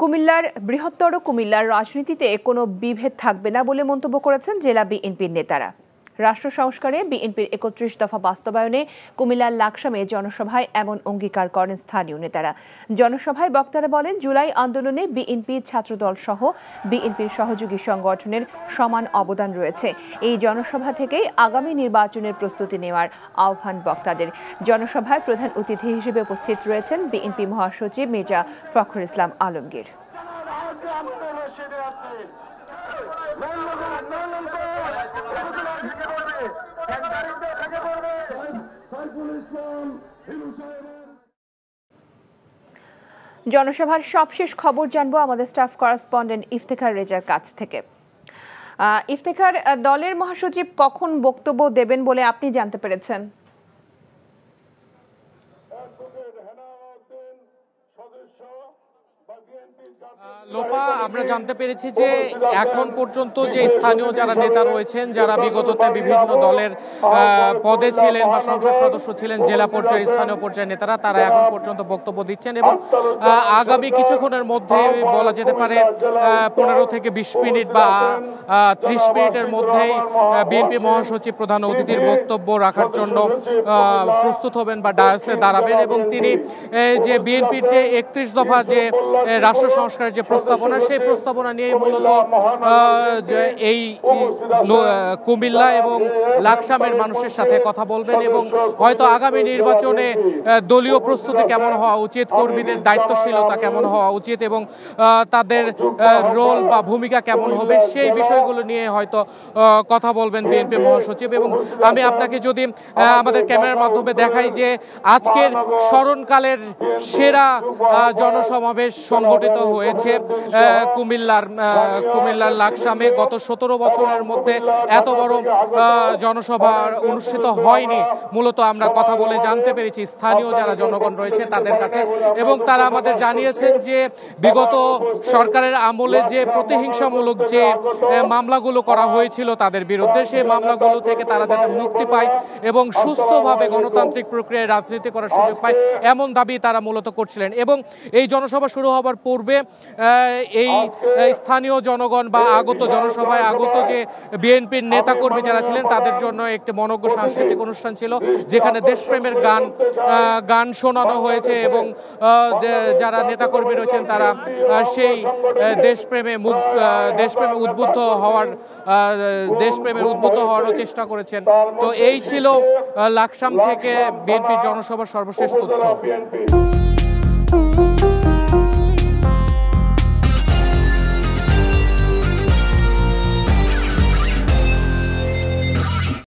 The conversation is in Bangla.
কুমিল্লার বৃহত্তর কুমিল্লার রাজনীতিতে কোনো বিভেদ থাকবে না বলে মন্তব্য করেছেন জেলা বিএনপির নেতারা। রাষ্ট্র সংস্কারে বিএনপির ৩১ দফা বাস্তবায়নে কুমিল্লার লাকসামে জনসভায় এমন অঙ্গীকার করেন স্থানীয় নেতারা। জনসভায় বক্তারা বলেন, জুলাই আন্দোলনে বিএনপি ছাত্রদল সহ বিএনপির সহযোগী সংগঠনের সমান অবদান রয়েছে। এই জনসভা থেকেই আগামী নির্বাচনের প্রস্তুতি নেওয়ার আহ্বান বক্তাদের। জনসভায় প্রধান অতিথি হিসেবে উপস্থিত রয়েছেন বিএনপি মহাসচিব মির্জা ফখরুল ইসলাম আলমগীর। জনসভার সবশেষ খবর জানবো আমাদের স্টাফ করেসপন্ডেন্ট ইফতেখার রেজার কাছ থেকে। ইফতেখার, দলের মহাসচিব কখন বক্তব্য দেবেন বলে আপনি জানতে পেরেছেন? লোপা, আমরা জানতে পেরেছি যে এখন পর্যন্ত যে স্থানীয় যারা নেতা রয়েছেন, যারা বিগততে বিভিন্ন দলের পদে ছিলেন বা সংসদ সদস্য ছিলেন, জেলা পর্যায়ে স্থানীয় পর্যায়ের নেতারা, তারা এখন পর্যন্ত বক্তব্য দিচ্ছেন এবং আগামী কিছুক্ষণের মধ্যে বলা যেতে পারে 15 থেকে 20 মিনিট বা 30 মিনিটের মধ্যেই বিএনপি মহাসচিব প্রধান অতিথির বক্তব্য রাখার জন্য প্রস্তুত হবেন বা ডায়াসে দাঁড়াবেন এবং তিনি যে বিএনপির যে 31 দফা যে রাষ্ট্র সংস্কারের যে প্রস্তাবনা, সেই প্রস্তাবনা নিয়ে মূলত এই কুমিল্লা এবং লাকসামের মানুষের সাথে কথা বলবেন এবং হয়তো আগামী নির্বাচনে দলীয় প্রস্তুতি কেমন হওয়া উচিত, কর্মীদের দায়িত্বশীলতা কেমন হওয়া উচিত এবং তাদের রোল বা ভূমিকা কেমন হবে, সেই বিষয়গুলো নিয়ে হয়তো কথা বলবেন বিএনপি মহাসচিব। এবং আমি আপনাকে যদি আমাদের ক্যামেরার মাধ্যমে দেখাই যে আজকের স্মরণকালের সেরা জনসমাবেশ সংগঠিত হয়েছে কুমিল্লার লাকসামে। গত 17 বছরের মধ্যে এত বড় জনসভা অনুষ্ঠিত হয়নি। মূলত আমরা কথা বলে জানতে পেরেছি স্থানীয় যারা জনগণ রয়েছে তাদের কাছে এবং তারা আমাদের জানিয়েছেন যে বিগত সরকারের আমলে যে প্রতিহিংসামূলক যে মামলাগুলো করা হয়েছিল তাদের বিরুদ্ধে, সেই মামলাগুলো থেকে তারা যাতে মুক্তি পায় এবং সুস্থভাবে গণতান্ত্রিক প্রক্রিয়ায় রাজনীতি করার সুযোগ পায়, এমন দাবি তারা মূলত করছিলেন। এবং এই জনসভা শুরু হবার পূর্বে এই স্থানীয় জনগণ বা আগত জনসভায় আগত যে বিএনপির নেতাকর্মী যারা ছিলেন তাদের জন্য একটি মনোজ্ঞ সাংস্কৃতিক অনুষ্ঠান ছিল, যেখানে দেশপ্রেমের গান শোনানো হয়েছে এবং যারা নেতাকর্মী রয়েছেন তারা সেই দেশপ্রেমে উদ্বুদ্ধ হওয়ারও চেষ্টা করেছেন। তো এই ছিল লাকসাম থেকে বিএনপির জনসভার সর্বশেষ তথ্য।